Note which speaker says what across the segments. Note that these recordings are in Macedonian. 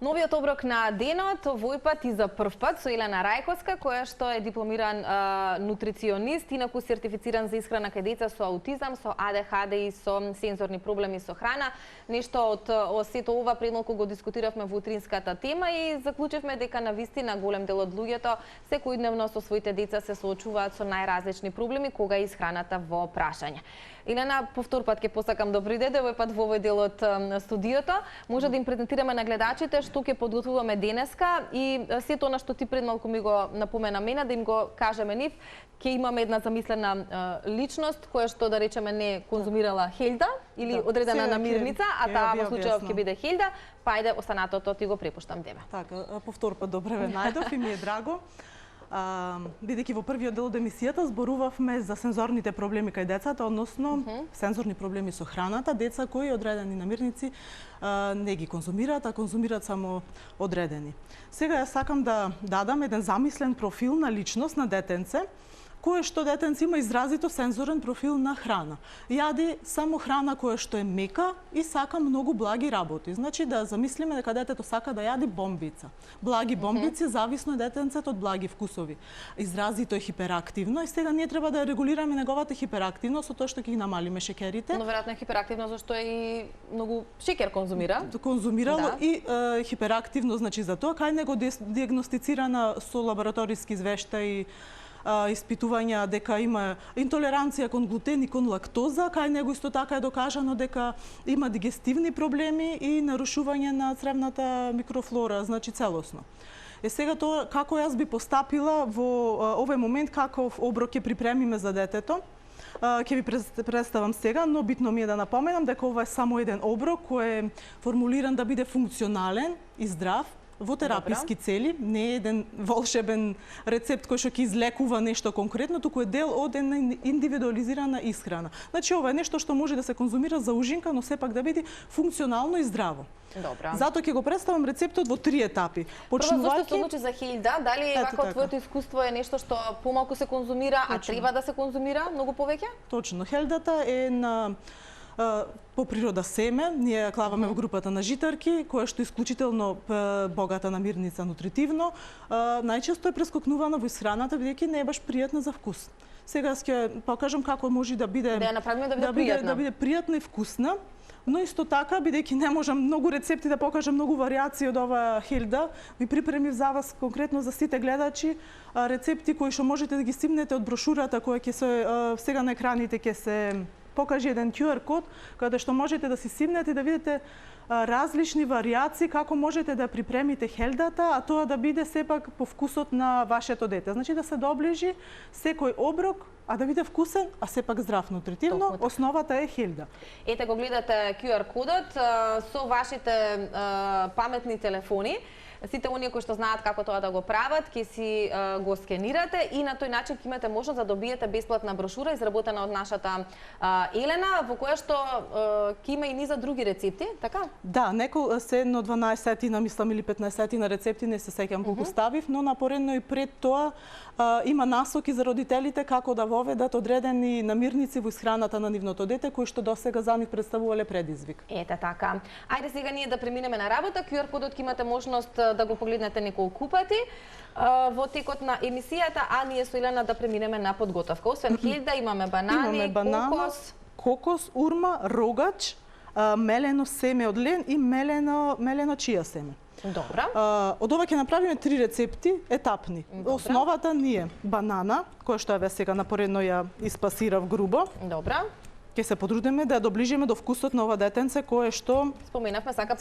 Speaker 1: Новиот оброк на денот, овој пат и за прв пат со Елена Рајковска, која што е дипломиран нутриционист, инаку сертифициран за исхрана кај деца со аутизам, со АДХД и со сензорни проблеми со храна. Нешто од сето ова премалку го дискутиравме во утринската тема и заклучивме дека навистина голем дел од луѓето секојдневно со своите деца се соочуваат со најразлични проблеми кога е исхраната во прашање. Елена, повтор пат ќе посакам да придете, овој пат во овој дел од студиото. Може да им презентираме на гледачите што ќе подготвуваме денеска и сето она што ти пред малку ми го напомена мене, да им го кажеме нив. Ќе имаме една замислена личност која што, да речеме, не конзумирала хелда или одредена намирница, а таа во случајов ќе биде хелда, па ајде останатото ти го препуштам тебе.
Speaker 2: Така, повтор пат добре ве најдов и ми е драго. Бидејќи во првиот дел од емисијата зборувавме за сензорните проблеми кај децата, односно сензорни проблеми со храната, деца кои одредени намирници не ги конзумираат, а конзумираат само одредени. Сега ја сакам да дадам еден замислен профил на личност на детенце, кое што детенце има изразито сензорен профил на храна. Јади само храна која што е мека и сака многу благи работи. Значи да замислиме дека детето сака да јади бомбица. Благи бомбици, зависно е детенцето од благи вкусови. Изразито е хиперактивно и сега ние треба да регулираме неговата хиперактивност со тоа што ќе ги намалиме шеќерите.
Speaker 1: Но веројатно е хиперактивно зашто и многу шеќер конзумира.
Speaker 2: Конзумирало и хиперактивно, значи за тоа кај него диагностицирана со лабораториски извештаи испитувања дека има интолеранција кон глутен и кон лактоза, кај него исто така е докажано дека има дигестивни проблеми и нарушување на цревната микрофлора, значи целосно. Сега тоа како јас би постапила во овој момент, каков оброк ќе припремиме за детето, ќе ви представам сега, но битно ми е да напоменам дека ова е само еден оброк кој е формулиран да биде функционален и здрав, во тераписки цели, не е еден волшебен рецепт кој што ќе излекува нешто конкретно, туку е дел од една индивидуализирана исхрана. Значи ова е нешто што може да се конзумира за ужинка, но сепак да биде функционално и здраво.
Speaker 1: Добра.
Speaker 2: Затоа ќе го представам рецептот во 3 етапи.
Speaker 1: Прво, зашто се одлучи за хелда? Дали вака од твоето искуство е нешто што помалку се конзумира, а треба да се конзумира многу повеќе?
Speaker 2: Точно. Хелдата е на по природа семе, ние ја клаваме во групата на житарки, која што е исклучително богата намирница нутритивно, најчесто е прескокнувана во исхраната, бидејќи не е баш пријатна за вкус. Сега ќе покажам како може да биде
Speaker 1: да ја направиме да биде
Speaker 2: пријатна и вкусна, но исто така, бидејќи не можам многу рецепти да покажам, многу варијации од оваа хелда, ви припремив за вас конкретно за сите гледачи рецепти кои што можете да ги стимнете од брошурата која ќе се сега на екраните ќе се покажи еден QR код каде што можете да си симнете и да видите различни варијации како можете да припремите хелдата, а тоа да биде сепак по вкусот на вашето дете. Значи да се доближи секој оброк, а да биде вкусен, а сепак здрав нутритивно. Основата е хелда.
Speaker 1: Ете го гледате QR кодот со вашите паметни телефони. Сите оние кои што знаат како тоа да го прават, ќе си го скенирате и на тој начин ќе имате можност да добиете бесплатна брошура изработена од нашата Елена, во која што ќе има и низа други рецепти, така?
Speaker 2: Да, некој се едно 12 мислам или 15 рецепти, не се сеќам колку ставив, но напоредно и пред тоа има насоки за родителите како да воведат одредени намирници во исхраната на нивното дете кои што досега за нив представувале предизвик.
Speaker 1: Ете така. Ајде сега ние да преминеме на работа. QR кодот ќе имате можност да го погледнете неколку пати во текот на емисијата, а ние со Елена да преминеме на подготовка. Освен хелда имаме банани,
Speaker 2: кокос, урма, рогач, мелено семе од лен и мелено чија семе.
Speaker 1: Добра.
Speaker 2: Од ова ќе направиме 3 рецепти етапни.
Speaker 1: Добра.
Speaker 2: Основата ни е банана, која што ја сега напоредно ја испасирав грубо.
Speaker 1: Добра.
Speaker 2: Ќе се потрудиме да ја доближиме до вкусот на ова детенце кое што
Speaker 1: споменавме сака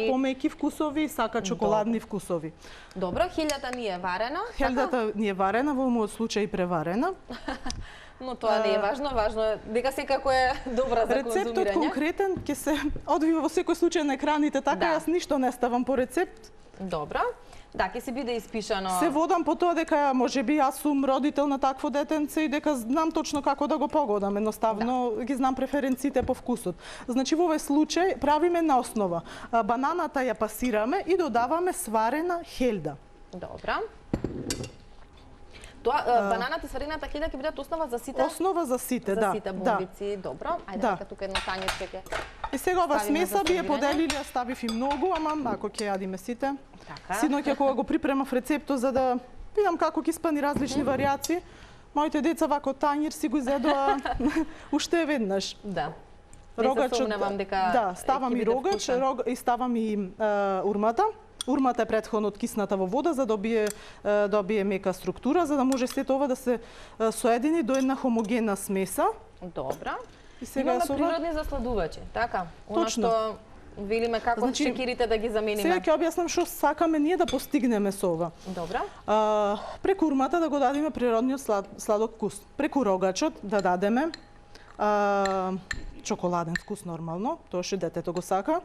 Speaker 2: помеки вкусови, сака чоколадни вкусови.
Speaker 1: Добро, хелдата ни е варена.
Speaker 2: Хелдата ни е варена, во мојот случај и преварена.
Speaker 1: Но тоа не е важно, важно е дека секако е добра за конзумирање.
Speaker 2: Рецептот конкретен ќе се одвива во секој случај на екраните, така јас ништо не ставам по рецепт.
Speaker 1: Добро. Да, ќе се биде испишано.
Speaker 2: Се водам по тоа дека можеби јас сум родител на такво детенце и дека знам точно како да го погодам. Едноставно ги знам преференциите по вкусот. Значи во овој случај правиме на основа бананата ја пасираме и додаваме сварена хелда.
Speaker 1: Добра. Тоа бананата и сварената хелда ќе бидат основа за сите.
Speaker 2: Основа за сите, да.
Speaker 1: За сите бомбици, добро. Ајде дека тука едно тањичке ќе
Speaker 2: И сега ова
Speaker 1: ставиме
Speaker 2: смеса
Speaker 1: за
Speaker 2: би ја
Speaker 1: сервирање.
Speaker 2: поделили, ја ставив и многу, ама ако ќе јадиме сите.
Speaker 1: Така.
Speaker 2: Синоќа кога го припремав рецептот за да видам како ќе испани различни варијации, моите деца вако тањир си го изедоа уште веднаш.
Speaker 1: Да.
Speaker 2: Рогачот,
Speaker 1: сумневам дека
Speaker 2: да, ставам
Speaker 1: ќе
Speaker 2: и
Speaker 1: биде
Speaker 2: рогач,
Speaker 1: вкусен.
Speaker 2: и ставам и урмата. Урмата е претходно откисната во вода за да добие мека структура, за да може сето ова да се соедини до една хомогенна смеса.
Speaker 1: Добра.
Speaker 2: И сега
Speaker 1: Имаме
Speaker 2: со ова
Speaker 1: природни засладувачи, така? Она
Speaker 2: Точно.
Speaker 1: што велиме како
Speaker 2: Значи,
Speaker 1: шекерите да ги замениме.
Speaker 2: сега ќе објаснам што сакаме ние да постигнеме со ова.
Speaker 1: Добра.
Speaker 2: Преку урмата да го дадеме природниот сладок вкус. Преку рогачот да дадеме чоколаден вкус нормално, тоа што детето го сака.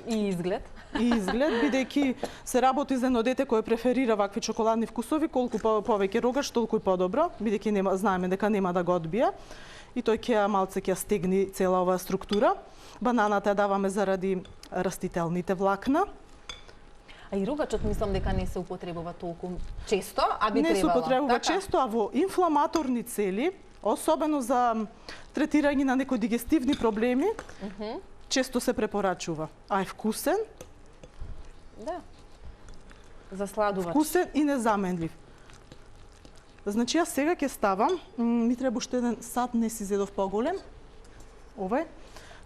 Speaker 1: И изглед.
Speaker 2: И изглед, бидејќи се работи за едно дете кое преферира вакви чоколадни вкусови, колку повеќе рогач, толку и подобро, бидејќи знаеме дека нема да го одбија. И тој ќе малце ќе стегни цела оваа структура. Бананата ја даваме заради растителните влакна.
Speaker 1: А и рогачот мислам дека не се употребува толку често, а би
Speaker 2: Не се
Speaker 1: требало.
Speaker 2: употребува
Speaker 1: Така?
Speaker 2: често, а во инфламаторни цели, особено за третирање на некои дигестивни проблеми, често се препорачува. А е вкусен,
Speaker 1: Да. За сладувач.
Speaker 2: вкусен и незаменлив. Значи, јас сега ќе ставам, ми треба уште еден сад, не си зедов поголем, овај,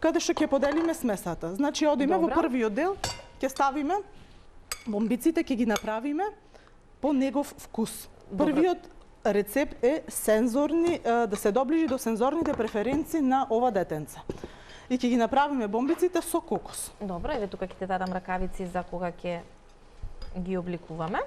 Speaker 2: каде што ќе поделиме смесата. Значи, одиме во
Speaker 1: Добра.
Speaker 2: првиот дел, ќе ставиме бомбиците, ќе ги направиме по негов вкус.
Speaker 1: Добра.
Speaker 2: Првиот рецепт е сензорни, да се доближи до сензорните преференции на ова детенце. И ќе ги направиме бомбиците со кокос.
Speaker 1: Добро, еве тука ќе ти дадам ракавици за кога ќе ги обликуваме.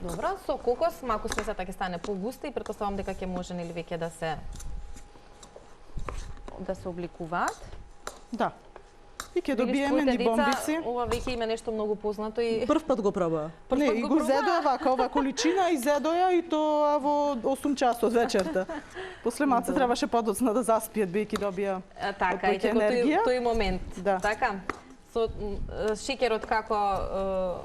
Speaker 1: Добро, со кокос, малку смесата ќе стане погуста и претпоставам дека ќе може нели веќе да се обликуваат.
Speaker 2: Да. И ќе
Speaker 1: Видиш,
Speaker 2: добиеме
Speaker 1: твоите
Speaker 2: ни
Speaker 1: деца,
Speaker 2: бомбици.
Speaker 1: Ова веќе има нешто многу познато и
Speaker 2: Прв пат го пробаа.
Speaker 1: Прв
Speaker 2: Не,
Speaker 1: пат
Speaker 2: и
Speaker 1: го
Speaker 2: го
Speaker 1: пробаа?
Speaker 2: изедоа вака, ова количина, изедоа и тоа во 8 часот вечерта. После малце требаше подоцна да заспиат, бидејќи добија
Speaker 1: така, и
Speaker 2: повеќе
Speaker 1: како
Speaker 2: енергија.
Speaker 1: тој момент.
Speaker 2: Да.
Speaker 1: Така. Со шеќерот како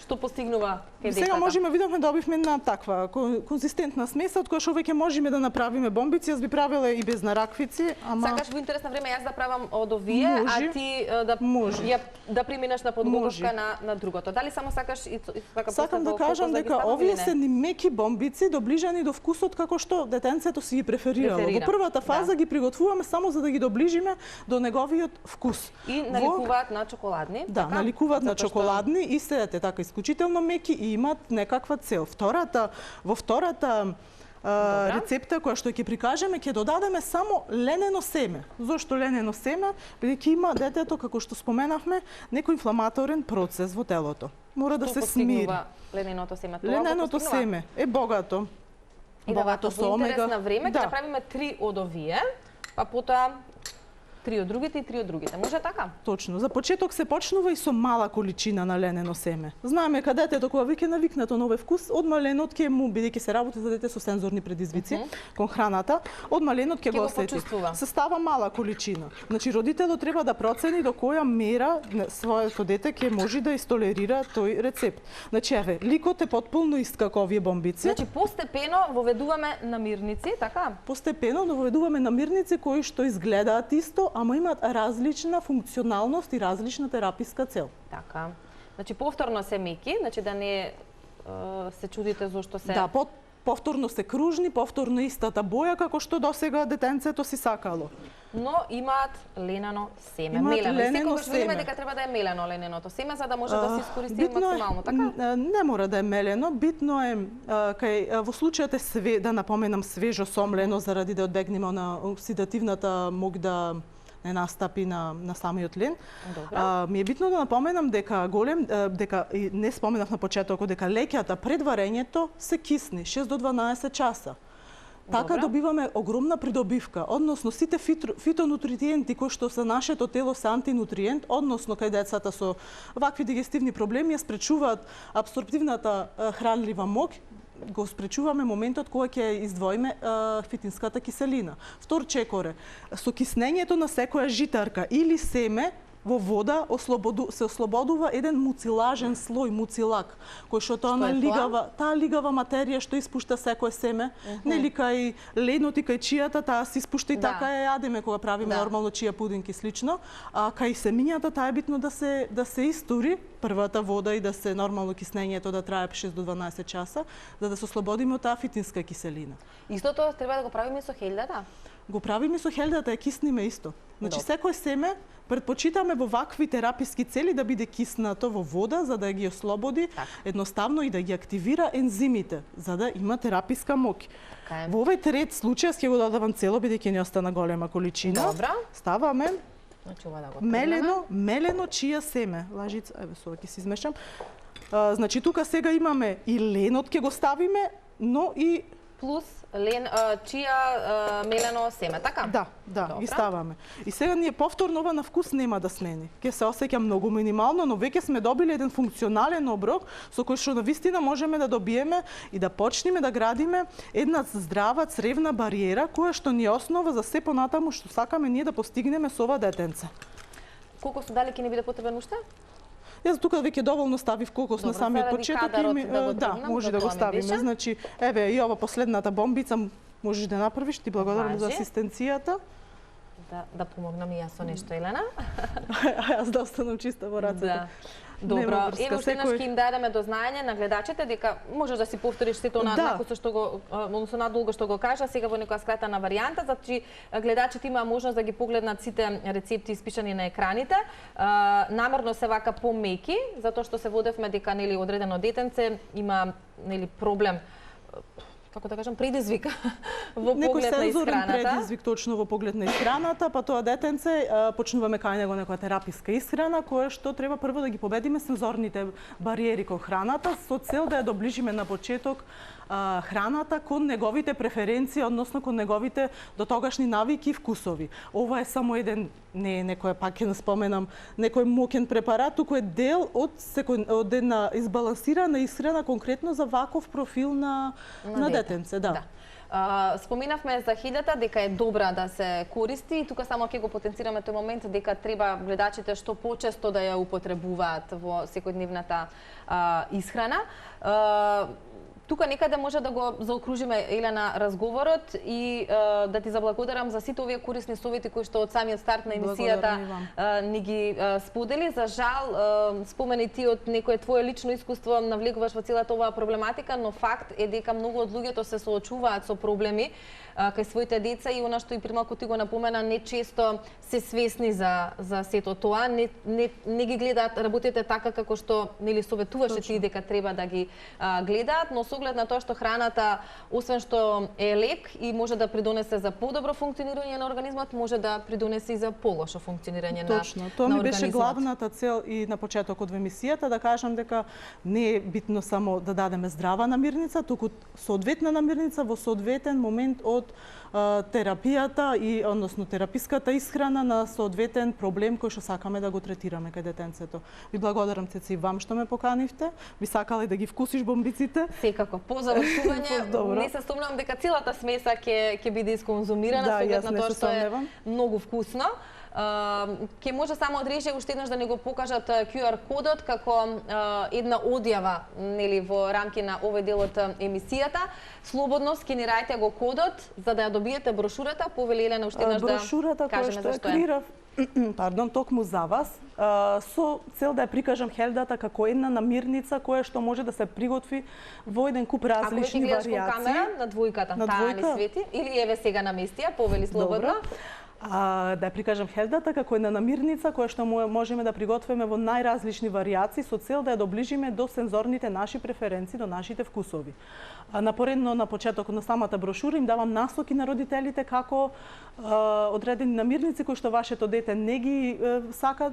Speaker 1: што постигнува кај децата.
Speaker 2: Сега можеме, видовме, добивме една таква конзистентна смеса, од која што веќе можеме да направиме бомбици. Јас би правила и без нараквици, ама
Speaker 1: Сакаш во интерес на време јас да правам од овие,
Speaker 2: Може.
Speaker 1: а ти да
Speaker 2: Може.
Speaker 1: да преминеш на подготовка
Speaker 2: Може.
Speaker 1: на другото. Дали само сакаш и така
Speaker 2: сакам
Speaker 1: после
Speaker 2: да кажам
Speaker 1: ги
Speaker 2: дека
Speaker 1: ставам
Speaker 2: овие
Speaker 1: или не?
Speaker 2: се ни меки бомбици, доближени до вкусот како што детенцето си ги преферирало.
Speaker 1: Преферира,
Speaker 2: Во првата фаза
Speaker 1: да.
Speaker 2: ги приготвуваме само за да ги доближиме до неговиот вкус.
Speaker 1: И наликуваат на чоколадни.
Speaker 2: Да,
Speaker 1: така?
Speaker 2: наликуваат на
Speaker 1: Затоа што-
Speaker 2: чоколадни и се така исклучително меки и имаат некаква цел. Во втората рецепта која што ќе прикажеме, ќе додадеме само ленено семе. Зошто ленено семе? Бидејќи има детето, како што споменавме, некој инфламаторен процес во телото. Мора да
Speaker 1: Што
Speaker 2: се смири.
Speaker 1: постигнува лененото семе? Тоа го
Speaker 2: Лененото
Speaker 1: постигнува?
Speaker 2: семе е богато.
Speaker 1: И да вака,
Speaker 2: со
Speaker 1: во интерес
Speaker 2: омега.
Speaker 1: на време ќе
Speaker 2: Да.
Speaker 1: направиме 3 од овие, па потоа 3 од другите и 3 од другите. Може така?
Speaker 2: Точно. За почеток се почнува и со мала количина на ленено семе. Знаеме кога детето кога веќе навикнато на овој вкус, од маленот ќе му, бидејќи се работи за дете со сензорни предизвици кон храната, од маленот ќе
Speaker 1: Ќе
Speaker 2: го
Speaker 1: го
Speaker 2: осети.
Speaker 1: почувствува.
Speaker 2: Се става мала количина. Значи родителот треба да процени до која мера своето дете ќе може да истолерира тој рецепт. Значи еве, ликот е потполно ист како овие бомбици.
Speaker 1: Значи постепено воведуваме намирници, така?
Speaker 2: Постепено доведуваме намирници кои што изгледаат исто, ама имаат различна функционалност и различна тераписка цел.
Speaker 1: Така. Значи повторно се меки, значи да не се чудите зошто се
Speaker 2: Да, повторно се кружни, повторно истата боја како што досега детенцето си сакало.
Speaker 1: но имаат ленено семе,
Speaker 2: Имаат
Speaker 1: мелено.
Speaker 2: ленено
Speaker 1: Секогаш велиме
Speaker 2: семе.
Speaker 1: дека треба да е мелено лененото семе за да може да се искористи
Speaker 2: Битно
Speaker 1: максимално, така?
Speaker 2: Не мора да е мелено, битно е во случајот е да напоменам свежо сомлено заради да одбегнеме на оксидативната мог да не настапи на самиот лен.
Speaker 1: Добро.
Speaker 2: Ми е битно да напоменам дека дека и не споменав на почетокот дека леќата пред варењето се кисни 6 до 12 часа. Така
Speaker 1: Добро.
Speaker 2: добиваме огромна придобивка, односно сите фитонутриенти кои што за нашето тело се антинутриент, односно кај децата со вакви дигестивни проблеми ја спречуваат апсорбтивната хранлива мок, го спречуваме моментот кога ќе издвоиме фитинската киселина. Втор чекор е, со киснењето на секоја житарка или семе во вода се ослободува еден муцилажен слој, муцилак, кој што таа лигава материја што испушта секое семе, нели кај ленот и кај чијата, таа се испушта и така ја јадеме кога правиме нормално чија пудинг и слично, а кај семињата таа е битно да се истури првата вода и да се нормално киснењето да трае 6 до 12 часа, за да се ослободиме од таа фитинска киселина.
Speaker 1: Истото треба да го правиме со хелдата?
Speaker 2: Го правиме со хелдата, ја кисниме исто. Значи секое семе предпочитаме во вакви тераписки цели да биде киснато во вода за да ги ослободи едноставно и да ги активира ензимите за да има тераписка моќ. Во овој трет случај ќе го додавам цело бидејќи не остана голема количина.
Speaker 1: Добро.
Speaker 2: Ставаме
Speaker 1: Значи ова да го
Speaker 2: мелено чија семе. Лажица, еве со ова ќе се измешам. Значи тука сега имаме и ленот ќе го ставиме, но и
Speaker 1: плюс чија мелено семе, така?
Speaker 2: Да, ги ставаме. И сега ние повторно ова на вкус нема да смени. Ќе се осеќа многу минимално, но веќе сме добили еден функционален оброк со кој што навистина можеме да добиеме и да почнеме да градиме една здрава цревна бариера која што ни е основа за се понатаму што сакаме ние да постигнеме со ова детенце.
Speaker 1: Колку се дали ќе ни биде потребен уште?
Speaker 2: Јас тука веќе доволно ставив кокос на самиот почеток и може да го ставиме. Значи, еве и ова последната бомбица можеш да направиш, ти благодарам за асистенцијата.
Speaker 1: Да помогнам и јас со нешто, Елена.
Speaker 2: Јас да останам чиста во рацете.
Speaker 1: Добро, ево уште еднаш ќе им дадеме до знаење на гледачите дека можеш да си повториш сето однакво што го, односно надолго што го кажа, сега во некоја скратена варијанта, значи гледачите имаа можност да ги погледнат сите рецепти испишани на екраните. Намерно се вака помеки, затоа што се водевме дека нели одредено детенце има нели проблем, како да кажам, предизвик во поглед на исхраната.
Speaker 2: Некој предизвик точно во поглед на исхраната, па тоа детенце почнуваме кај него некоја тераписка исхрана, која што треба прво да ги победиме сензорните бариери кон храната, со цел да ја доближиме на почеток храната кон неговите преференции, односно кон неговите дотогашни навики и вкусови. Ова е само еден, не е некој, пак ќе споменам, некој моќен препарат, туку е дел од една избалансирана исхрана конкретно за ваков профил на детенце,
Speaker 1: Споминавме за хилјата дека е добра да се користи и тука само ќе го потенцираме тој момент дека треба гледачите што почесто да ја употребуваат во секојдневната исхрана. Тука некаде може да го заокружиме, Елена, разговорот и да ти заблагодарам за сите овие корисни совети кои што од самиот старт на емисијата ни ги сподели. За жал, спомени ти од некое твое лично искуство навлегуваш во целата оваа проблематика, но факт е дека многу од луѓето се соочуваат со проблеми кај своите деца и она што и прималку ти го напомена, не често се свесни за сето тоа, не ги гледаат работите така како што нели советуваше ти дека треба да ги гледаат, но со оглед на тоа што храната, освен што е лек и може да придонесе за подобро функционирање на организмот, може да придонесе и за полошо функционирање на организмот.
Speaker 2: Точно, тоа ми беше главната цел и на почетокот во емисијата, да кажам дека не е битно само да дадеме здрава намирница, туку соодветна намирница во соодветен момент од терапијата и односно тераписката исхрана на соодветен проблем кој што сакаме да го третираме кај детенцето. Ви благодарам, Цеци, и вам што ме поканивте. Би сакала и да ги вкусиш бомбиците.
Speaker 1: Секако, по завршување, не се сомневам дека целата смеса ќе биде исконзумирана, со оглед на тоа што е многу вкусно. Ке може само од режија уште еднаш да ни го покажат QR кодот како една одјава нели во рамки на овој дел од емисијата. Слободно скенирајте го кодот за да ја добиете брошурата. Повели Елена уште еднаш да кажеме
Speaker 2: зашто е. Креирав, токму за вас, со цел да ја прикажам хелдата како една намирница која што може да се приготви во еден куп различни варијации. Ако ќе гледаш кон камера
Speaker 1: на двојката, таа ли свети или еве сега наместија, повели слободно.
Speaker 2: Да ја прикажам хелдата како една намирница која што можеме да приготвиме во најразлични варијации со цел да ја доближиме до сензорните наши преференции, до нашите вкусови. Напоредно на почетокот на самата брошура им давам насоки на родителите како одредени намирници кои што вашето дете не ги сака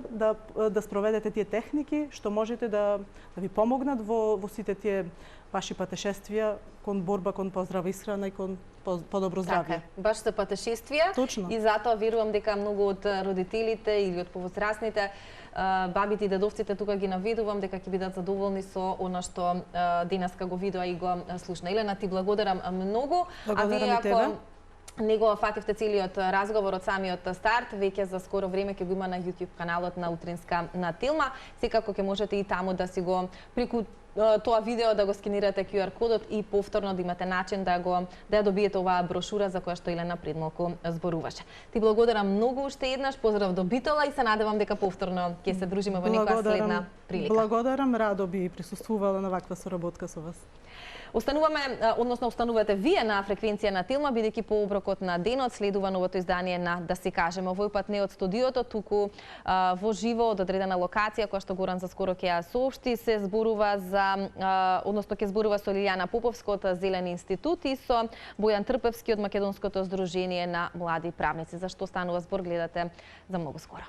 Speaker 2: да спроведете тие техники, што можете да ви помогнат во сите тие ваши патешествија кон борба кон поздрава исхрана и кон подобро здравје.
Speaker 1: Така, баш за патешествија.
Speaker 2: Точно.
Speaker 1: И затоа верувам дека многу од родителите или од повозрасните бабите и дедовците тука ги наведувам дека ќе бидат задоволни со она што денеска го видоа и го слушна. Елена, ти благодарам многу.
Speaker 2: Благодарам и тебе.
Speaker 1: него фативте целиот разговор од самиот старт, веќе за скоро време ќе го има на YouTube каналот на Утринска на Тилма. Секако ќе можете и таму да си го преку тоа видео да го скенирате QR кодот и повторно да имате начин да ја добиете оваа брошура за која што Елена пред малку зборуваше. Ти благодарам многу уште еднаш, поздрав до Битола и се надевам дека повторно ќе се дружиме во некоја следна прилика.
Speaker 2: Благодарам, радо би присуствувала на ваква соработка со вас.
Speaker 1: Останувате вие на фреквенција на Тилма, бидејќи по оброкот на денот следува новото издание на Да си кажеме. Овој пат не од студиото, туку во живо од одредена локација која што Горан за скоро ќе ја соопшти, се зборува ќе зборува со Лилијана Поповска од Зелени институт и со Бојан Трпевски од Македонското здружение на млади правници. За што станува збор гледате за многу скоро.